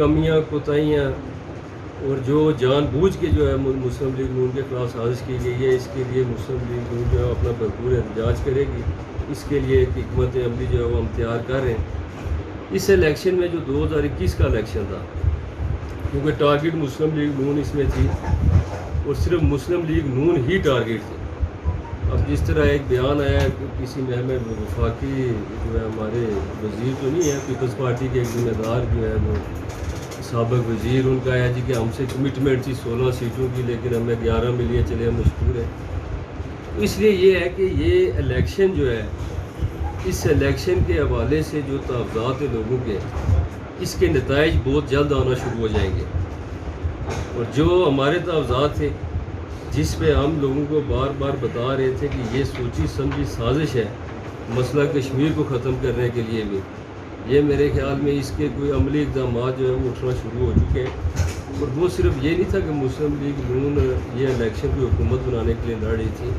کمیاں کوتاہیاں اور جو جان بوجھ کے جو ہے مسلم لیگ نون کے خلاف سازش کی گئی ہے، اس کے لیے مسلم لیگ نون جو ہے اپنا بھرپور احتجاج کرے گی. اس کے لیے ایک حکمت عملی جو ہے وہ ہم تیار کر رہے ہیں. اس الیکشن میں جو 2021 کا الیکشن تھا، کیونکہ ٹارگٹ مسلم لیگ نون اس میں تھی اور صرف مسلم لیگ نون ہی ٹارگٹ تھی. اب جس طرح ایک بیان آیا ہے کسی محمد وفاقی جو ہے ہمارے وزیر تو نہیں ہے، پیپلز پارٹی کے ایک ذمہ دار جو ہے وہ سابق وزیر، ان کا ہے جی کہ ہم سے کمٹمنٹ تھی 16 سیٹوں کی لیکن ہمیں 11 ملی ہے، چلے ہم مشکور ہیں. اس لیے یہ ہے کہ یہ الیکشن جو ہے، اس الیکشن کے حوالے سے جو تحفظات ہیں لوگوں کے، اس کے نتائج بہت جلد آنا شروع ہو جائیں گے. اور جو ہمارے تحفظات تھے جس پہ ہم لوگوں کو بار بار بتا رہے تھے کہ یہ سوچی سمجھی سازش ہے مسئلہ کشمیر کو ختم کرنے کے لیے بھی، یہ میرے خیال میں اس کے کوئی عملی اقدامات جو ہے وہ اٹھنا شروع ہو چکے ہیں. اور وہ صرف یہ نہیں تھا کہ مسلم لیگ نون یہ الیکشن کی حکومت بنانے کے لیے لڑ رہی تھی،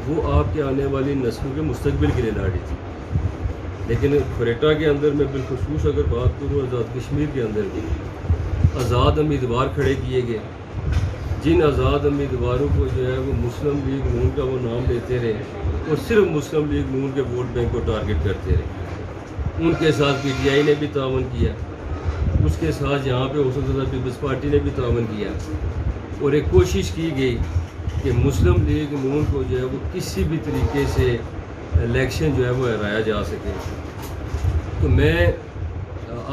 وہ آپ کے آنے والی نسلوں کے مستقبل کے لیے لڑ رہی تھی. لیکن کوئٹہ کے اندر میں بالخصوص اگر بات کروں، آزاد کشمیر کے اندر بھی آزاد امیدوار کھڑے کیے گئے. جن آزاد امیدواروں کو جو ہے وہ مسلم لیگ نون کا وہ نام لیتے رہے اور صرف مسلم لیگ نون کے ووٹ بینک کو ٹارگٹ کرتے رہے، ان کے ساتھ پی ٹی آئی نے بھی تعاون کیا، اس کے ساتھ یہاں پہ حوصلہ پیپلز پارٹی نے بھی تعاون کیا، اور ایک کوشش کی گئی کہ مسلم لیگ نون کو جو ہے وہ کسی بھی طریقے سے الیکشن جو ہے وہ ہرایا جا سکے. تو میں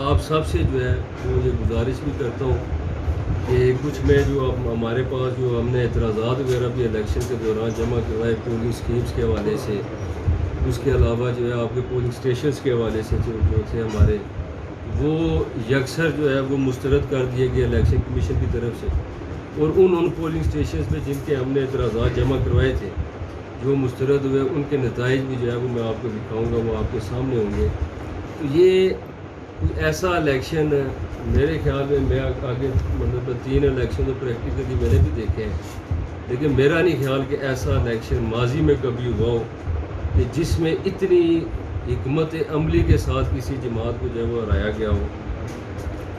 آپ سب سے جو ہے وہ یہ گزارش بھی کرتا ہوں کہ کچھ میں جو ہمارے پاس جو ہم نے اعتراضات وغیرہ بھی الیکشن کے دوران جمع کروائے پولنگ اسکیمز کے حوالے سے، اس کے علاوہ جو ہے آپ کے پولنگ اسٹیشنز کے حوالے سے جو تھے ہمارے، وہ یکسر جو ہے وہ مسترد کر دیے گئے الیکشن کمیشن کی طرف سے. اور ان پولنگ اسٹیشنز پہ جن کے ہم نے اعتراضات جمع کروائے تھے جو مسترد ہوئے، ان کے نتائج بھی جو ہے وہ میں آپ کو دکھاؤں گا، وہ آپ کے سامنے ہوں گے. تو یہ ایسا الیکشن میرے خیال میں آگے مطلب 3 الیکشن تو پریکٹیکلی میں نے بھی دیکھے ہیں، لیکن میرا نہیں خیال کہ ایسا الیکشن ماضی میں کبھی ہوا ہو کہ جس میں اتنی حکمت عملی کے ساتھ کسی جماعت کو جو ہے وہ ہرایا گیا ہو.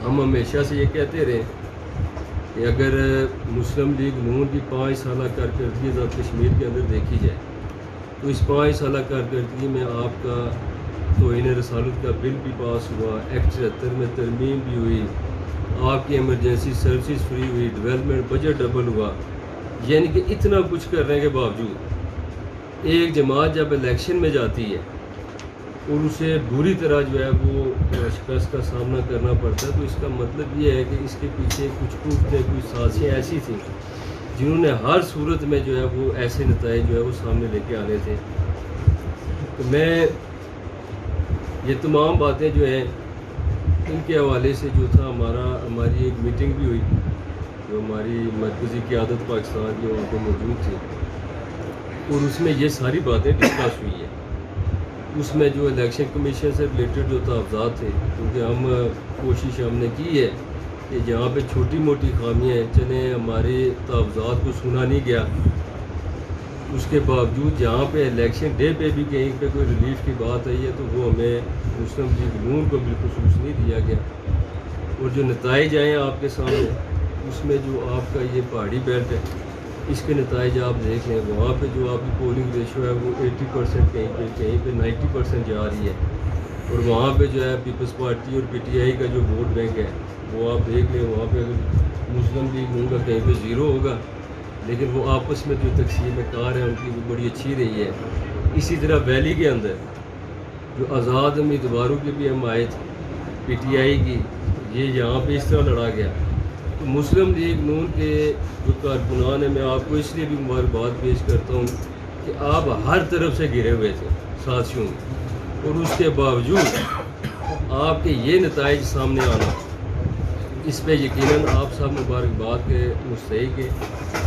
ہم ہمیشہ سے یہ کہتے رہے کہ اگر مسلم لیگ نون کی 5 سالہ کارکردگی آزاد کشمیر کے اندر دیکھی جائے تو اس 5 سالہ کارکردگی میں آپ کا توہین رسالت کا بل بھی پاس ہوا، ایکٹ 73 میں ترمیم بھی ہوئی، آپ کی ایمرجنسی سروسز فری ہوئی، ڈیولپمنٹ بجٹ ڈبل ہوا. یعنی کہ اتنا کچھ کرنے کے باوجود ایک جماعت جب الیکشن میں جاتی ہے اور اسے بری طرح جو ہے وہ شکست کا سامنا کرنا پڑتا ہے، تو اس کا مطلب یہ ہے کہ اس کے پیچھے کچھ پوچھتے کچھ سازشیں ایسی تھیں جنہوں نے ہر صورت میں جو ہے وہ ایسے نتائج جو ہے وہ سامنے لے کے آنے تھے. تو میں یہ تمام باتیں جو ہیں ان کے حوالے سے جو تھا ہماری ایک میٹنگ بھی ہوئی جو ہماری مرکزی قیادت پاکستان کی وہاں پہ موجود تھی، اور اس میں یہ ساری باتیں ڈسکس ہوئی ہیں. اس میں جو الیکشن کمیشن سے ریلیٹڈ جو تحفظات تھے، کیونکہ ہم کوشش ہم نے کی ہے کہ جہاں پہ چھوٹی موٹی خامیاں ہیں، چلیں ہمارے تحفظات کو سنا نہیں گیا، اس کے باوجود جہاں پہ الیکشن ڈے پہ بھی کہیں پہ کوئی ریلیف کی بات آئی ہے تو وہ ہمیں مسلم لیگ نون کو بالخصوص نہیں دیا گیا. اور جو نتائج آئے ہیں آپ کے سامنے، اس میں جو آپ کا یہ پہاڑی بیلٹ ہے، اس کے نتائج آپ دیکھ لیں. وہاں پہ جو آپ کی پولنگ ریشو ہے وہ 80% کہیں پہ 90% جا رہی ہے. اور وہاں پہ جو ہے پیپلز پارٹی اور پی ٹی آئی کا جو ووٹ بینک ہے وہ آپ دیکھ لیں، وہاں پہ اگر مسلم لیگ نون کا کہیں پہ 0 ہوگا، لیکن وہ آپس میں جو تقسیم کار ہے ان کی وہ بڑی اچھی رہی ہے. اسی طرح ویلی کے اندر جو آزاد امیدواروں کی بھی حمایت پی ٹی آئی کی، یہ یہاں پہ اس طرح لڑا گیا. تو مسلم لیگ نون کے جو کارکنان ہیں، میں آپ کو اس لیے بھی مبارکباد پیش کرتا ہوں کہ آپ ہر طرف سے گھرے ہوئے تھے ساتھیوں میں، اور اس کے باوجود آپ کے یہ نتائج سامنے آنا، اس پہ یقیناً آپ سب مبارکباد کے مستحق ہیں.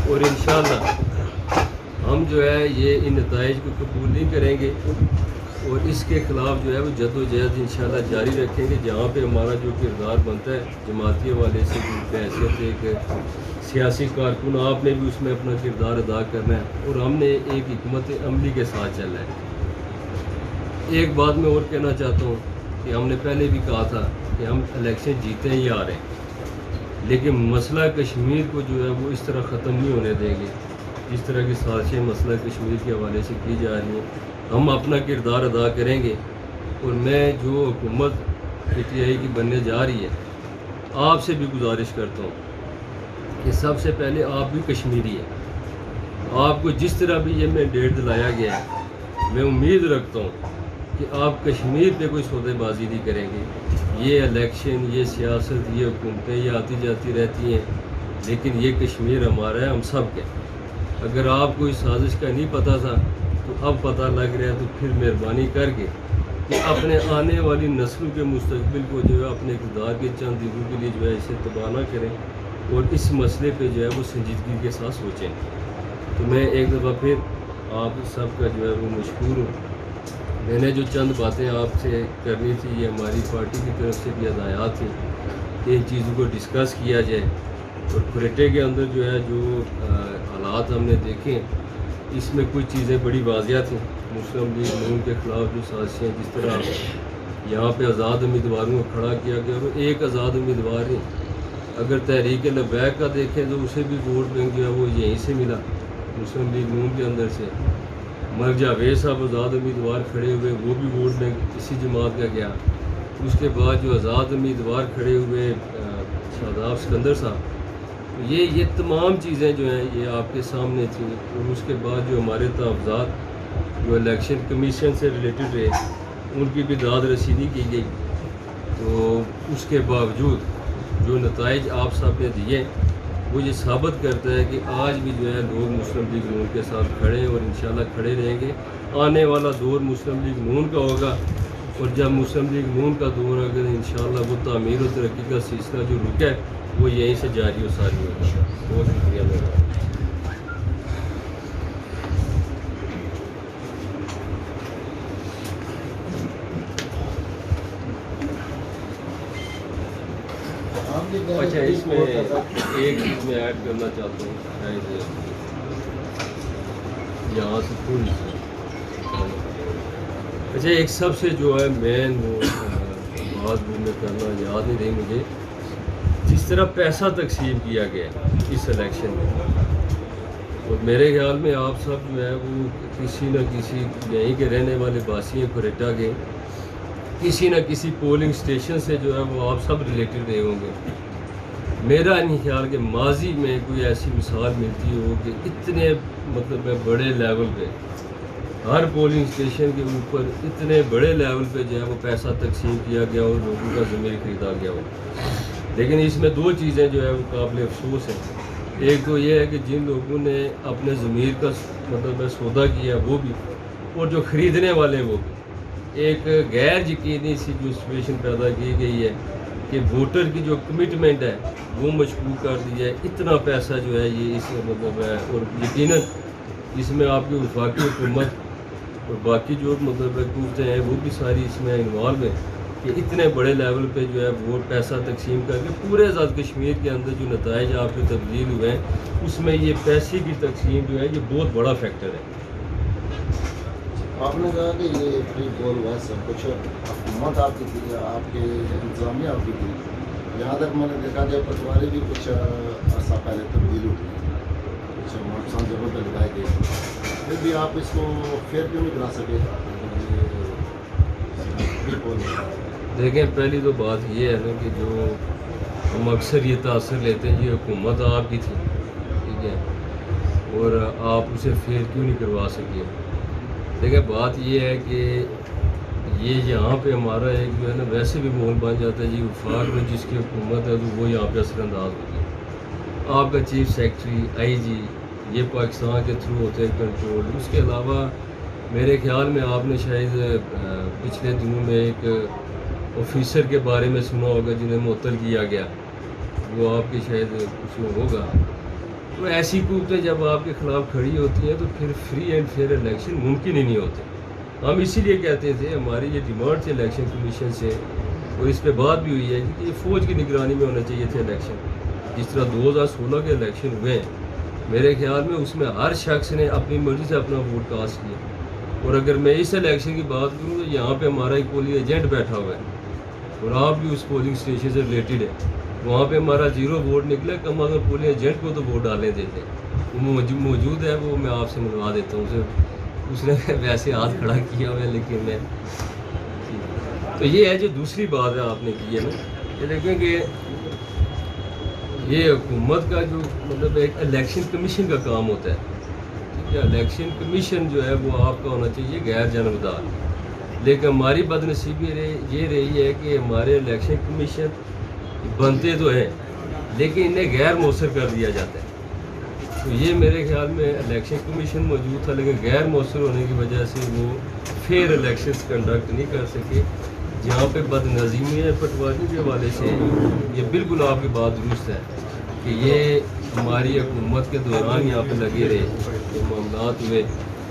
اور انشاءاللہ ہم جو ہے یہ ان نتائج کو قبول نہیں کریں گے اور اس کے خلاف جو ہے وہ جد و جہد انشاءاللہ جاری رکھیں گے. جہاں پہ ہمارا جو کردار بنتا ہے جماعتی حوالے سے بحیثیت ایک سیاسی کارکن، آپ نے بھی اس میں اپنا کردار ادا کرنا ہے اور ہم نے ایک حکمت عملی کے ساتھ چلنا ہے. ایک بات میں اور کہنا چاہتا ہوں کہ ہم نے پہلے بھی کہا تھا کہ ہم الیکشن جیتے ہی آ رہے ہیں. لیکن مسئلہ کشمیر کو جو ہے وہ اس طرح ختم نہیں ہونے دیں گے جس طرح کی سازشیں مسئلہ کشمیر کے حوالے سے کی جا رہی ہیں. ہم اپنا کردار ادا کریں گے اور میں جو حکومت پی ٹی آئی کی بننے جا رہی ہے آپ سے بھی گزارش کرتا ہوں کہ سب سے پہلے آپ بھی کشمیری ہیں. آپ کو جس طرح بھی یہ مینڈیٹ دلایا گیا ہے میں امید رکھتا ہوں کہ آپ کشمیر پہ کوئی سودے بازی نہیں کریں گے. یہ الیکشن، یہ سیاست، یہ حکومتیں یہ آتی جاتی رہتی ہیں لیکن یہ کشمیر ہمارا ہے، ہم سب کے. اگر آپ کو اس سازش کا نہیں پتہ تھا تو اب پتہ لگ رہا ہے تو پھر مہربانی کر کے کہ اپنے آنے والی نسلوں کے مستقبل کو جو ہے اپنے اقتدار کے چند دنوں کے لیے جو ہے اسے تباہ نہ کریں اور اس مسئلے پہ جو ہے وہ سنجیدگی کے ساتھ سوچیں. تو میں ایک دفعہ پھر آپ سب کا جو ہے وہ مشکور ہوں. میں نے جو چند باتیں آپ سے کرنی تھی یہ ہماری پارٹی کی طرف سے بھی ہدایات تھیں کہ ان چیزوں کو ڈسکس کیا جائے. اور کھریٹے کے اندر جو ہے جو حالات ہم نے دیکھے اس میں کچھ چیزیں بڑی واضح تھیں. مسلم لیگ نون کے خلاف جو سازشیں جس طرح یہاں پہ آزاد امیدواروں کو کھڑا کیا گیا اور ایک آزاد امیدوار نہیں. اگر تحریک لبیک کا دیکھیں تو اسے بھی ووٹ بینک جو ہے وہ یہیں سے ملا مسلم لیگ نون کے اندر سے. ملک جاوید صاحب آزاد امیدوار کھڑے ہوئے وہ بھی ووٹ بینک اسی جماعت کا گیا. اس کے بعد جو آزاد امیدوار کھڑے ہوئے شاداب سکندر صاحب یہ تمام چیزیں جو ہیں یہ آپ کے سامنے تھیں. اور اس کے بعد جو ہمارے تحفظات جو الیکشن کمیشن سے ریلیٹڈ رہے ان کی بھی داد رسیدی کی گئی. تو اس کے باوجود جو نتائج آپ سب نے دیے وہ یہ ثابت کرتا ہے کہ آج بھی جو ہے لوگ مسلم لیگ نون کے ساتھ کھڑے ہیں اور انشاءاللہ کھڑے رہیں گے. آنے والا دور مسلم لیگ نون کا ہوگا اور جب مسلم لیگ نون کا دور ہوگا انشاءاللہ وہ تعمیر و ترقی کا سلسلہ جو رکا ہے وہ یہیں سے جاری و ساری ہوگا. بہت شکریہ میرا. اچھا اس میں ایک چیز میں ایڈ کرنا چاہتا ہوں شاید یہاں سے تھوڑی سی. اچھا ایک سب سے جو ہے مین وہ بات میں کرنا یاد نہیں رہی مجھے جس طرح پیسہ تقسیم کیا گیا اس الیکشن میں. اور میرے خیال میں آپ سب جو ہے وہ کسی نہ کسی یہیں کے رہنے والے باسی ہیں کھریٹا کے کسی نہ کسی پولنگ اسٹیشن سے جو ہے وہ آپ سب ریلیٹڈ رہے ہوں گے. میرا نہیں خیال کہ ماضی میں کوئی ایسی مثال ملتی ہو کہ اتنے مطلب بڑے لیول پہ ہر پولنگ اسٹیشن کے اوپر اتنے بڑے لیول پہ جو ہے وہ پیسہ تقسیم کیا گیا اور لوگوں کا ضمیر خریدا گیا ہو. لیکن اس میں دو چیزیں جو ہے وہ قابل افسوس ہیں. ایک تو یہ ہے کہ جن لوگوں نے اپنے ضمیر کا مطلب سودا کیا وہ بھی اور جو خریدنے والے وہ بھی. ایک غیر یقینی سی جو سچویشن پیدا کی گئی ہے کہ ووٹر کی جو کمٹمنٹ ہے وہ مشکوک کر دی ہے. اتنا پیسہ جو ہے یہ اس مطلب ہے اور یقیناً اس میں آپ کی وفاقی حکومت اور باقی جو مطلب حکومتیں ہیں وہ بھی ساری اس میں انوالو ہیں کہ اتنے بڑے لیول پہ جو ہے ووٹ پیسہ تقسیم کر کے پورے آزاد کشمیر کے اندر جو نتائج آپ کے تبدیل ہوئے ہیں اس میں یہ پیسے کی تقسیم جو ہے یہ بہت بڑا فیکٹر ہے. آپ نے کہا کہ یہ فری گول ہوا ہے سب کچھ حکومت آپ کی تھی آپ کے انتظامیہ آپ کی تھی. یہاں تک میں نے دیکھا کہ پٹواری بھی کچھ عرصہ پہلے تبدیل ہوئی کچھ نقصان جگہوں پہ لگائے گئے پھر بھی آپ اس کو فیئر کیوں نہیں کرا سکے. دیکھیں پہلی تو بات یہ ہے نا کہ جو ہم اکثر یہ تاثر لیتے ہیں یہ حکومت آپ کی تھی ٹھیک ہے اور آپ اسے فیئر کیوں نہیں کروا سکے. دیکھیں بات یہ ہے کہ یہ یہاں پہ ہمارا ایک جو ہے نا ویسے بھی ماحول بن جاتا ہے جی وفاق میں جس کی حکومت ہے تو وہ یہاں پہ اثر انداز ہوتی ہے. آپ کا چیف سیکرٹری آئی جی یہ پاکستان کے تھرو ہوتے ہیں کنٹرول. اس کے علاوہ میرے خیال میں آپ نے شاید پچھلے دنوں میں ایک آفیسر کے بارے میں سنا ہوگا جنہیں معطل کیا گیا وہ آپ کے شاید اس میں ہوگا. تو ایسی قوتیں جب آپ کے خلاف کھڑی ہوتی ہیں تو پھر فری اینڈ فیئر الیکشن ممکن ہی نہیں ہوتے. ہم اسی لیے کہتے تھے ہماری یہ ڈیمانڈ تھی الیکشن کمیشن سے اور اس پہ بات بھی ہوئی ہے کہ یہ فوج کی نگرانی میں ہونا چاہیے تھے الیکشن. جس طرح 2016 کے الیکشن ہوئے ہیں میرے خیال میں اس میں ہر شخص نے اپنی مرضی سے اپنا ووٹ کاسٹ کیا. اور اگر میں اس الیکشن کی بات کروں تو یہاں پہ ہمارا ایک پولنگ ایجنٹ بیٹھا ہوا ہے اور آپ بھی اس پولنگ اسٹیشن سے ریلیٹڈ ہے وہاں پہ ہمارا 0 ووٹ نکلا، کم از کم پولنگ ایجنٹ کو تو ووٹ ڈالنے دیتے، وہ موجود ہے، وہ میں آپ سے ملوا دیتا ہوں اسے، اس نے ویسے ہاتھ کھڑا کیا ہوا ہے، لیکن میں تو یہ ہے جو دوسری بات ہے آپ نے کی ہے نا، یہ دیکھیں کہ یہ حکومت کا جو مطلب ایک الیکشن کمیشن کا کام ہوتا ہے، ٹھیک ہے، الیکشن کمیشن جو ہے وہ آپ کا ہونا چاہیے غیر جانبدار، لیکن ہماری بدنصیبی یہ رہی ہے کہ ہمارے الیکشن کمیشن بنتے تو ہیں لیکن انہیں غیر مؤثر کر دیا جاتا ہے، تو یہ میرے خیال میں الیکشن کمیشن موجود تھا لیکن غیر مؤثر ہونے کی وجہ سے وہ فیئر الیکشنز کنڈکٹ نہیں کر سکے، جہاں پہ بد نظمی ہے پٹواری کے حوالے سے یہ بالکل آپ کی بات درست ہے کہ یہ ہماری حکومت کے دوران یہاں پہ لگے رہے جو معاملات ہوئے،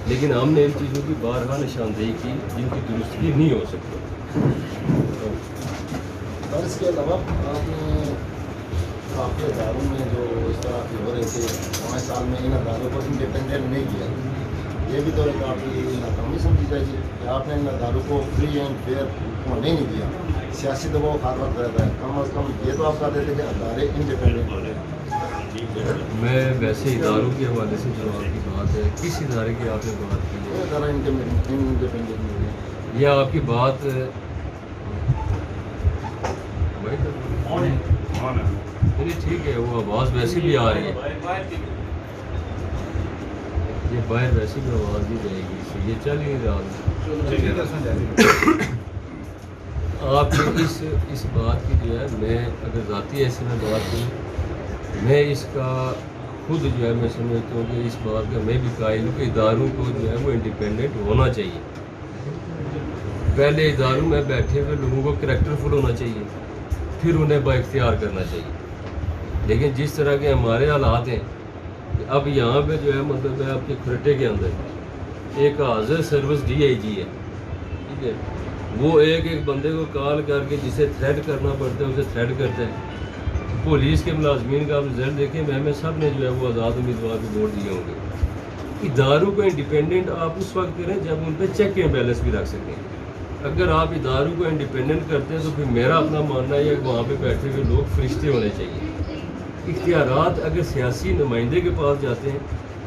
لیکن ہم نے ان چیزوں کی بارہا نشاندہی کی جن کی درستگی نہیں ہو سکتی۔ اور اس کے علاوہ آپ نے آپ کے اداروں میں جو اس طرح کے ہو رہے تھے 5 سال میں ان اداروں کو انڈیپینڈنٹ نہیں کیا، یہ بھی تو ایک آپ کی ناکامی سمجھی جائے گی کہ آپ نے ان اداروں کو فری اینڈ فیئر ہونے نہیں دیا، سیاسی دباؤ ہر وقت رہتا ہے، کم از کم یہ تو آپ کہتے تھے کہ ادارے انڈیپینڈنٹ ہو رہے ہیں۔ میں ویسے اداروں کے حوالے سے جو آپ کی بات ہے، کس ادارے کی آپ نے بات کی ہے؟ ادارہ انڈیپینڈنٹ ہو رہے ہیں، یہ آپ کی بات نہیں ٹھیک ہے، وہ آواز ویسے بھی آ رہی ہے، یہ باہر ویسے بھی آواز نہیں جائے گی، اس سے یہ چل ہی نہیں رہا۔ آپ کی اس بات کی جو ہے، میں اگر ذاتی ایسے میں بات کروں، میں اس کا خود جو ہے میں سمجھتا ہوں کہ اس بات کا میں بھی قائل ہوں کہ اداروں کو جو ہے وہ انڈیپینڈنٹ ہونا چاہیے، پہلے اداروں میں بیٹھے ہوئے لوگوں کو کریکٹر فل ہونا چاہیے، پھر انہیں با اختیار کرنا چاہیے، لیکن جس طرح کے ہمارے حالات ہیں اب یہاں پہ جو ہے مطلب ہے آپ کے کھرٹے کے اندر ایک حاضر سروس DIG ہے، ٹھیک ہے، وہ ایک بندے کو کال کر کے جسے تھریٹ کرنا پڑتا ہے اسے تھریٹ کرتا ہے، پولیس کے ملازمین کا آپ رزلٹ دیکھیں، میں سب نے جو ہے وہ آزاد امیدوار کو ووٹ دیے ہوں گے۔ اداروں کو انڈیپینڈنٹ آپ اس وقت کریں جب ان پہ چیک اینڈ بیلنس بھی رکھ سکیں، اگر آپ اداروں کو انڈیپینڈنٹ کرتے ہیں تو پھر میرا اپنا ماننا ہے کہ وہاں پہ بیٹھے ہوئے لوگ فرشتے ہونے چاہیے، اختیارات اگر سیاسی نمائندے کے پاس جاتے ہیں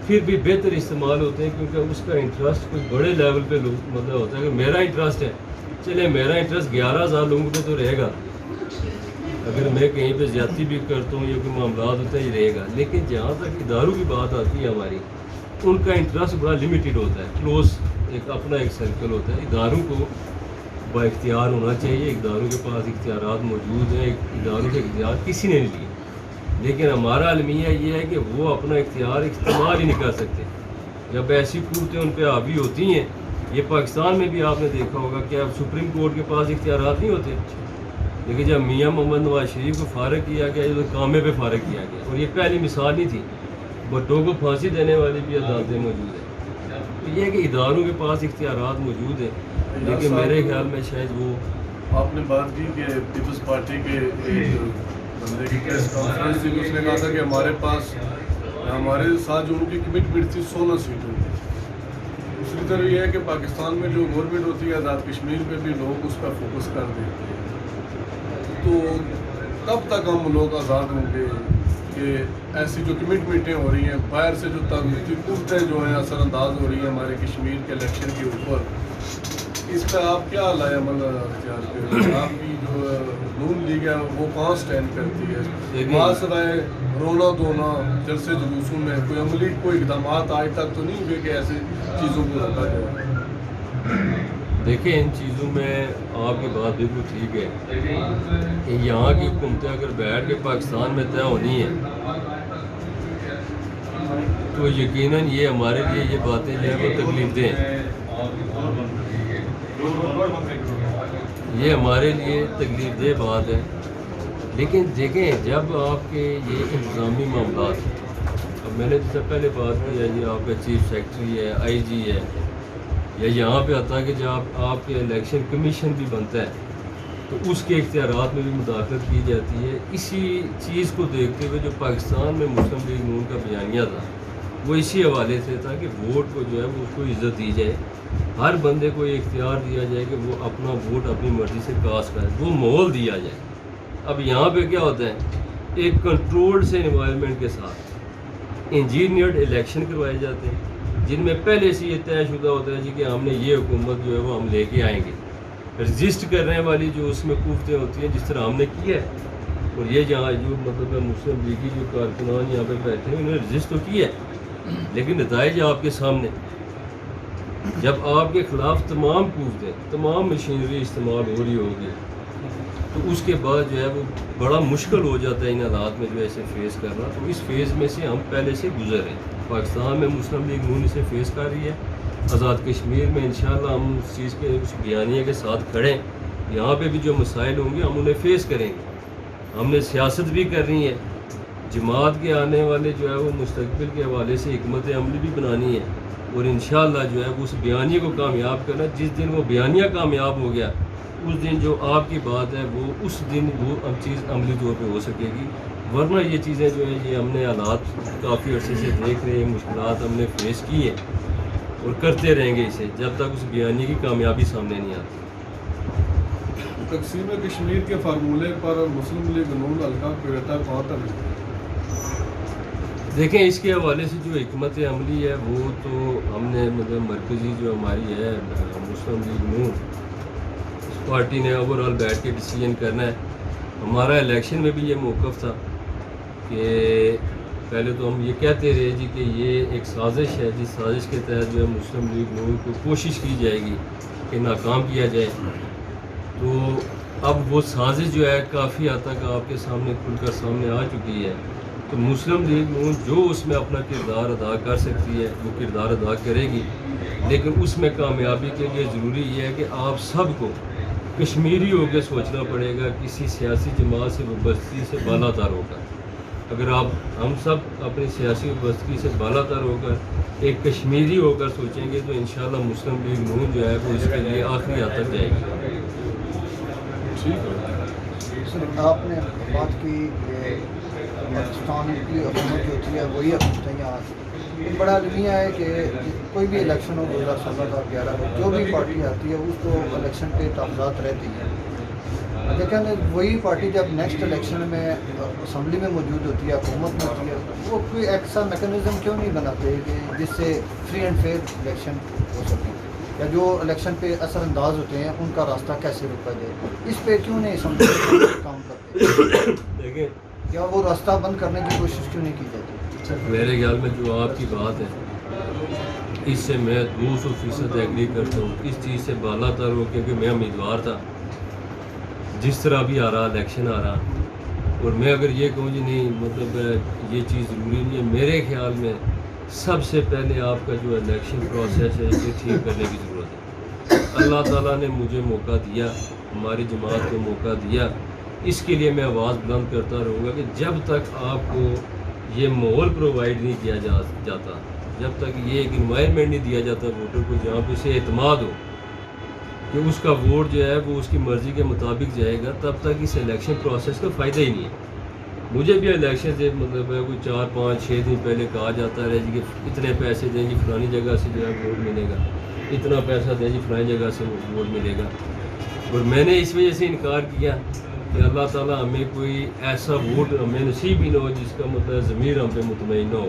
پھر بھی بہتر استعمال ہوتے ہیں، کیونکہ اس کا انٹرسٹ کوئی بڑے لیول پہ مطلب ہوتا ہے کہ میرا انٹرسٹ ہے، چلے میرا انٹرسٹ 11,000 لوگوں پہ تو رہے گا، اگر میں کہیں پہ زیادتی بھی کرتا ہوں یا کوئی معاملات ہوتا ہے یہ رہے گا، لیکن جہاں تک اداروں کی بات آتی ہے ہماری، ان کا انٹرسٹ بڑا لمیٹڈ ہوتا ہے، کلوز ایک اپنا ایک سرکل ہوتا ہے، اداروں کو با اختیار ہونا چاہیے، اداروں کے پاس اختیارات موجود ہیں، اداروں کے اختیار کسی نے نہیں لیے، لیکن ہمارا المیہ یہ ہے کہ وہ اپنا اختیار استعمال ہی نہیں کر سکتے، جب ایسی قوتیں ان پہ حاوی ہوتی ہیں، یہ پاکستان میں بھی آپ نے دیکھا ہوگا کہ اب سپریم کورٹ کے پاس اختیارات نہیں ہوتے، لیکن جب میاں محمد نواز شریف کو فارغ کیا گیا تو کامے پہ فارغ کیا گیا، اور یہ پہلی مثال نہیں تھی، بھٹو کو پھانسی دینے والی بھی عدالتیں موجود ہیں، تو یہ ہے کہ اداروں کے پاس اختیارات موجود ہیں، لیکن میرے خیال میں شاید وہ آپ نے بات کی کہ پیپلز پارٹی کے بندے کی پریس کانفرنس تھی، اس نے کہا تھا کہ ہمارے پاس ہمارے ساتھ جو ان کی کمٹمنٹ تھی 16 سیٹوں کی، دوسری طرف یہ ہے کہ پاکستان میں جو گورنمنٹ ہوتی ہے آزاد کشمیر پہ بھی لوگ اس پر فوکس کر دیتے ہیں، تو کب تک ہم لوگ آزاد ہوں گے کہ ایسی جو کمٹمنٹیں ہو رہی ہیں باہر سے جو قوتیں جو ہیں اثر انداز ہو رہی ہیں ہمارے کشمیر کے الیکشن کے اوپر، اس پہ آپ کیا لائے عمل اختیار کریں؟ آپ کی جو نون لیگ ہے وہ کہاں سٹینڈ کرتی ہے؟ وہاں سے رونا دھونا جلسے جلوسوں میں کوئی عملی کوئی اقدامات آج تک تو نہیں ہوئے کہ ایسی چیزوں کو روکا جائے؟ دیکھیں ان چیزوں میں آپ کی بات بالکل ٹھیک ہے کہ یہاں کی حکومتیں اگر بیٹھ کے پاکستان میں طے ہونی ہیں تو یقیناً یہ ہمارے لیے یہ باتیں جو ہیں وہ تکلیف دہ ہیں، یہ ہمارے لیے تکلیف دہ بات ہے، لیکن دیکھیں جب آپ کے یہ انتظامی معاملات، اب میں نے جس سے پہلے بات کی ہے یہ آپ کا چیف سیکرٹری ہے، IG ہے، یا یہاں پہ آتا ہے کہ جب آپ کے الیکشن کمیشن بھی بنتا ہے تو اس کے اختیارات میں بھی مداخلت کی جاتی ہے، اسی چیز کو دیکھتے ہوئے جو پاکستان میں مسلم لیگ نون کا بیانیہ تھا وہ اسی حوالے سے تھا کہ ووٹ کو جو ہے وہ اس کو عزت دی جائے، ہر بندے کو یہ اختیار دیا جائے کہ وہ اپنا ووٹ اپنی مرضی سے کاسٹ کرے، وہ ماحول دیا جائے، اب یہاں پہ کیا ہوتا ہے، ایک کنٹرولڈ سے انوائرمنٹ کے ساتھ انجینئرڈ الیکشن کروائے جاتے ہیں، جن میں پہلے سے یہ طے شدہ ہوتا ہے جی کہ ہم نے یہ حکومت جو ہے وہ ہم لے کے آئیں گے. رجسٹ کرنے والی جو اس میں قوتیں ہوتی ہیں جس طرح ہم نے کیا ہے، اور یہ جہاں جو مطلب مسلم لیگی جو کارکنان یہاں پہ بیٹھے ہیں انہوں نے رجسٹ تو کیا ہے، لیکن نتائج آپ کے سامنے. جب آپ کے خلاف تمام قوتیں، تمام مشینری استعمال ہو رہی ہوگی تو اس کے بعد جو ہے وہ بڑا مشکل ہو جاتا ہے ان حالات میں جو ہے اسے فیس کرنا. تو اس فیز میں سے ہم پہلے سے گزر ہیں. پاکستان میں مسلم لیگ نون اسے فیس کر رہی ہے. آزاد کشمیر میں انشاءاللہ ہم اس چیز کے اس بیانیے کے ساتھ کھڑے ہیں. یہاں پہ بھی جو مسائل ہوں گے ہم انہیں فیس کریں گے. ہم نے سیاست بھی کرنی ہے، جماعت کے آنے والے جو ہے وہ مستقبل کے حوالے سے حکمت عملی بھی بنانی ہے، اور انشاءاللہ جو ہے وہ اس بیانیے کو کامیاب کرنا. جس دن وہ بیانیہ کامیاب ہو گیا اس دن جو آپ کی بات ہے وہ اس دن وہ چیز عملی طور پہ ہو سکے گی. ورنہ یہ چیزیں جو ہے یہ ہم نے حالات کافی عرصے سے دیکھ رہے ہیں، مشکلات ہم نے فیس کی ہیں اور کرتے رہیں گے اسے جب تک اس بیانیے کی کامیابی سامنے نہیں آتی. تقسیم کشمیر کے فارمولے پر مسلم لیگ نون حلقہ کوئٹہ کہاں تک ہے؟ دیکھیں اس کے حوالے سے جو حکمت عملی ہے وہ تو ہم نے مطلب مرکزی جو ہماری ہے مسلم لیگ نون اس پارٹی نے اوور آل بیٹھ کے ڈیسیجن کرنا ہے. ہمارا الیکشن میں بھی یہ موقف تھا کہ پہلے تو ہم یہ کہتے رہے جی کہ یہ ایک سازش ہے، جس سازش کے تحت جو ہے مسلم لیگ نون کو کوشش کی جائے گی کہ ناکام کیا جائے. تو اب وہ سازش جو ہے کافی حد تک آپ کے سامنے کھل کر سامنے آ چکی ہے. تو مسلم لیگ نون جو اس میں اپنا کردار ادا کر سکتی ہے وہ کردار ادا کرے گی، لیکن اس میں کامیابی کے لیے ضروری یہ ہے کہ آپ سب کو کشمیری ہو کے سوچنا پڑے گا، کسی سیاسی جماعت سے وابستگی سے بالا تر ہو کر. اگر ہم سب اپنی سیاسی وابستگی سے بالا تر ہو کر ایک کشمیری ہو کر سوچیں گے تو انشاءاللہ مسلم لیگ نون جو ہے وہ اس کے لیے آخری حد تک جائے گی. سر آپ نے بات کی کہ پاکستان کی حکومت جو ہوتی ہے وہی حکومت ہے یہاں. ایک بڑا المیہ ہے کہ کوئی بھی الیکشن ہو 2016 کا 11 میں جو بھی پارٹی آتی ہے اس کو الیکشن پہ تحفظات رہتی ہیں، لیکن وہی پارٹی جب نیکسٹ الیکشن میں اسمبلی میں موجود ہوتی ہے، حکومت میں ہوتی ہے، وہ کوئی ایسا میکانزم کیوں نہیں بناتے کہ جس سے فری اینڈ فیئر الیکشن ہو سکے، یا جو الیکشن پہ اثر انداز ہوتے ہیں ان کا راستہ کیسے روکا جائے؟ اس پہ کیوں نہیں اسمبلی کام کرتے؟ دیکھیں یا وہ راستہ بند کرنے کی کوشش کیوں نہیں کی جاتی؟ میرے خیال میں جو آپ کی بات ہے اس سے میں 200% ایگری کرتا ہوں. اس چیز سے بالا تر ہو کیونکہ میں امیدوار تھا، جس طرح بھی آ رہا الیکشن آ رہا، اور میں اگر یہ کہوں جی نہیں مطلب یہ چیز ضروری نہیں ہے، میرے خیال میں سب سے پہلے آپ کا جو الیکشن پروسیس ہے اسے ٹھیک کرنے کی ضرورت ہے. اللہ تعالیٰ نے مجھے موقع دیا، ہماری جماعت کو موقع دیا، اس کے لیے میں آواز بلند کرتا رہوں گا کہ جب تک آپ کو یہ ماحول پرووائڈ نہیں کیا جاتا، جب تک یہ ایک انوائرمنٹ نہیں دیا جاتا ووٹر کو جہاں پہ اسے اعتماد ہو کہ اس کا ووٹ جو ہے وہ اس کی مرضی کے مطابق جائے گا، تب تک اس الیکشن پروسیس کا فائدہ ہی نہیں ہے. مجھے بھی الیکشن سے مطلب ہے کوئی 4 5 6 دن پہلے کہا جاتا ہے جی کہ اتنے پیسے دیں جی فلانی جگہ سے جو ہے ووٹ ملے گا، اتنا پیسہ دیں جی فلانی جگہ سے ووٹ ملے گا، اور میں نے اس وجہ سے انکار کیا کہ اللہ تعالیٰ ہمیں کوئی ایسا ووٹ ہمیں نصیب ہی نہ ہو جس کا مطلب ضمیر ہم پہ مطمئن نہ ہو.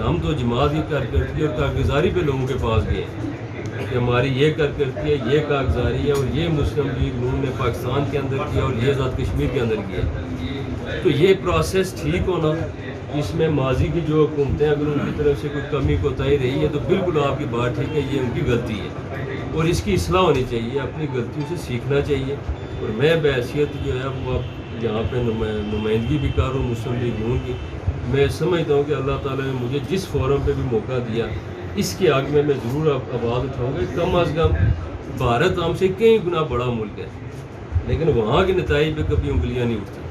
ہم تو جماعت کی کارکردگی اور کارگزاری پہ لوگوں کے پاس گئے کہ ہماری یہ کارکردگی ہے، یہ کارگزاری ہے، اور یہ مسلم لیگ نون نے پاکستان کے اندر کیا اور یہ آزاد کشمیر کے اندر کیا. تو یہ پروسیس ٹھیک ہونا، اس میں ماضی کی جو حکومتیں اگر ان کی طرف سے کوئی کمی کوتاہی رہی ہے تو بالکل آپ کی بات ٹھیک ہے، یہ ان کی غلطی ہے اور اس کی اصلاح ہونی چاہیے، اپنی غلطیوں سے سیکھنا چاہیے. اور میں بحیثیت جو ہے وہ اب یہاں پہ نمائندگی بھی کر رہا ہوں مسلم لیگ نون کی، میں سمجھتا ہوں کہ اللہ تعالیٰ نے مجھے جس فورم پہ بھی موقع دیا اس کے آگے میں ضرور آواز اٹھاؤں گا. کم از کم بھارت ہم سے کئی گنا بڑا ملک ہے، لیکن وہاں کے نتائج پہ کبھی انگلیاں نہیں اٹھتی.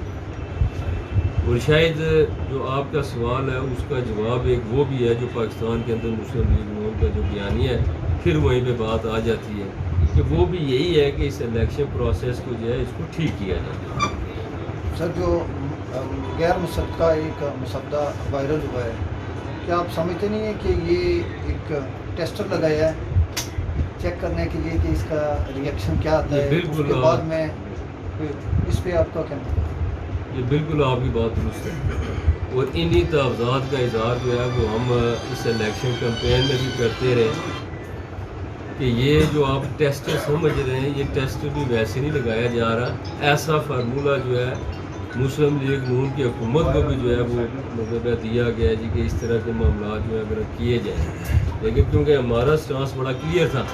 اور شاید جو آپ کا سوال ہے اس کا جواب ایک وہ بھی ہے جو پاکستان کے اندر مسلم لیگ نون کا جو بیانیہ ہے پھر وہیں پہ بات آ جاتی ہے کہ وہ بھی یہی ہے کہ اس الیکشن پروسیس کو جو ہے اس کو ٹھیک کیا جائے. سر جو غیر مصدقہ ایک مسودہ وائرل ہوا ہے، کیا آپ سمجھتے نہیں ہیں کہ یہ ایک ٹیسٹر لگایا ہے چیک کرنے کے لیے کہ اس کا ریئیکشن کیا آتا ہے؟ بالکل. اس کے بعد میں اس پہ آپ کا کہنا ہے؟ یہ بالکل آپ کی بات درست ہے، اور انہی تحفظات کا اظہار جو ہے وہ ہم اس الیکشن کمپین میں بھی کرتے رہے کہ یہ جو آپ ٹیسٹ سمجھ رہے ہیں یہ ٹیسٹ بھی ویسے نہیں لگایا جا رہا، ایسا فارمولہ جو ہے مسلم لیگ نون کی حکومت کو بھی جو ہے وہ مطلب دیا گیا ہے جی کہ اس طرح کے معاملات جو ہے اگر کیے جائیں، لیکن کیونکہ ہمارا سٹانس بڑا کلیئر تھا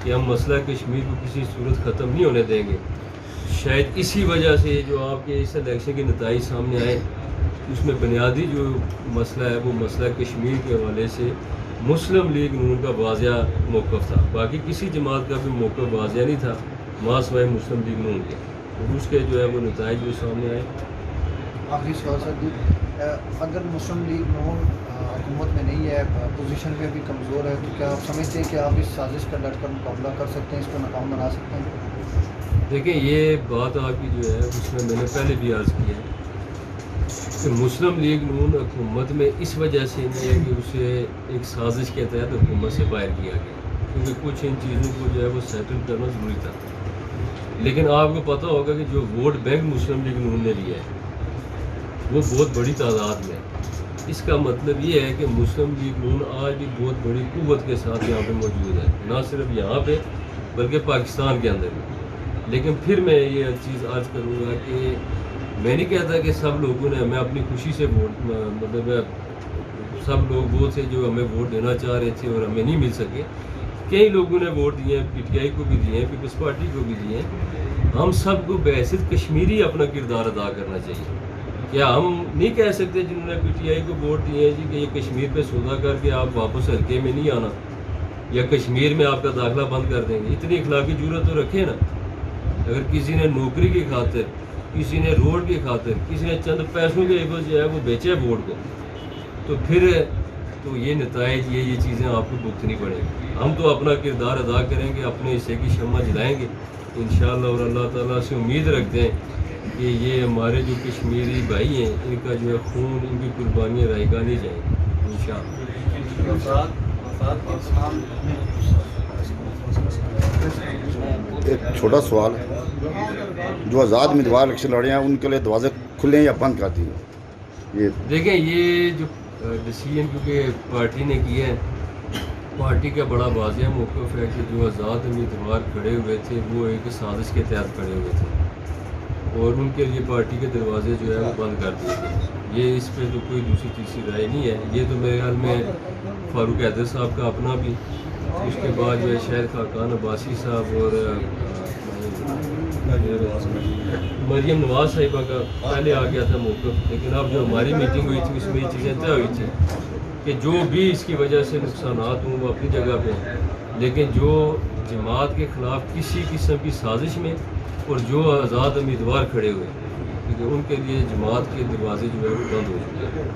کہ ہم مسئلہ کشمیر کو کسی صورت ختم نہیں ہونے دیں گے، شاید اسی وجہ سے جو آپ کے اس الیکشن کے نتائج سامنے آئے اس میں بنیادی جو مسئلہ ہے وہ مسئلہ کشمیر کے حوالے سے مسلم لیگ نون کا واضح موقف تھا، باقی کسی جماعت کا بھی موقف واضح نہیں تھا ماں سوائے مسلم لیگ نون کے، اور اس کے جو ہے وہ نتائج جو سامنے آئے۔ آخری سوال سر جی، اگر مسلم لیگ نون حکومت میں نہیں ہے، پوزیشن پہ بھی کمزور ہے، تو کیا آپ سمجھتے ہیں کہ آپ اس سازش کا ڈٹ کر مقابلہ کر سکتے ہیں، اس کو ناکام بنا سکتے ہیں؟ دیکھیں یہ بات آپ کی جو ہے اس میں نے پہلے بھی عرض کیا ہے کہ مسلم لیگ نون حکومت میں اس وجہ سے نہیں ہے کہ اسے ایک سازش کے تحت حکومت سے باہر کیا گیا، کیونکہ کچھ ان چیزوں کو جو ہے وہ سیٹل کرنا ضروری تھا، لیکن آپ کو پتہ ہوگا کہ جو ووٹ بینک مسلم لیگ نون نے لیا ہے وہ بہت بڑی تعداد میں، اس کا مطلب یہ ہے کہ مسلم لیگ نون آج بھی بہت بڑی قوت کے ساتھ یہاں پہ موجود ہے، نہ صرف یہاں پہ بلکہ پاکستان کے اندر بھی۔ لیکن پھر میں یہ چیز عرض کروں گا کہ میں نہیں کہتا کہ سب لوگوں نے ہمیں اپنی خوشی سے ووٹ مطلب سب لوگ وہ تھے جو ہمیں ووٹ دینا چاہ رہے تھے اور ہمیں نہیں مل سکے، کئی لوگوں نے ووٹ دیے ہیں، پی ٹی آئی کو بھی دیے ہیں، پیپلز پارٹی کو بھی دیے ہیں، ہم سب کو بحیثیت کشمیری اپنا کردار ادا کرنا چاہیے۔ کیا ہم نہیں کہہ سکتے جنہوں نے پی ٹی آئی کو ووٹ دیے ہیں جی کہ یہ کشمیر پہ سودا کر کے آپ واپس حلقے میں نہیں آنا یا کشمیر میں آپ کا داخلہ بند کر دیں گے؟ اتنی اخلاقی جرات تو رکھے نا۔ اگر کسی نے نوکری کی خاطر، کسی نے روڈ کی خاطر، کسی نے چند پیسوں کے عوض جو ہے وہ بیچے ووٹ کو، تو پھر تو یہ نتائج یہ چیزیں آپ کو بھگتنی پڑیں گی۔ ہم تو اپنا کردار ادا کریں گے، اپنے حصے کی شمع جلائیں گے انشاءاللہ، اور اللہ تعالیٰ سے امید رکھتے ہیں کہ یہ ہمارے جو کشمیری بھائی ہیں ان کا جو ہے خون، ان کی قربانیاں رائگاں نہیں جائیں گی انشاءاللہ۔ ایک چھوٹا سوال ہے، جو آزاد امیدوار الیکشن لڑے ہیں ان کے لیے دروازے کھلے ہیں یا بند کر دیے؟ یہ دیکھیں یہ جو ڈیسیجن کیونکہ پارٹی نے کیا ہے، پارٹی کا بڑا واضح موقف ہے کہ جو آزاد امیدوار کھڑے ہوئے تھے وہ ایک سازش کے تحت کھڑے ہوئے تھے، اور ان کے لیے پارٹی کے دروازے جو ہے وہ بند کر دیے گئے۔ یہ اس پہ تو کوئی دوسری تیسری رائے نہیں ہے، یہ تو میرے خیال میں فاروق حیدر صاحب کا اپنا بھی، اس کے بعد جو ہے شاہد خاقان عباسی صاحب اور مریم نواز صاحبہ کا پہلے آ گیا تھا موقف، لیکن اب جو ہماری میٹنگ ہوئی تھی اس میں یہ چیزیں طے ہوئی تھی کہ جو بھی اس کی وجہ سے نقصانات ہوں وہ اپنی جگہ پہ ہیں، لیکن جو جماعت کے خلاف کسی قسم کی سازش میں اور جو آزاد امیدوار کھڑے ہوئے کیونکہ ان کے لیے جماعت کے دروازے جو ہے وہ بند ہو چکے ہیں۔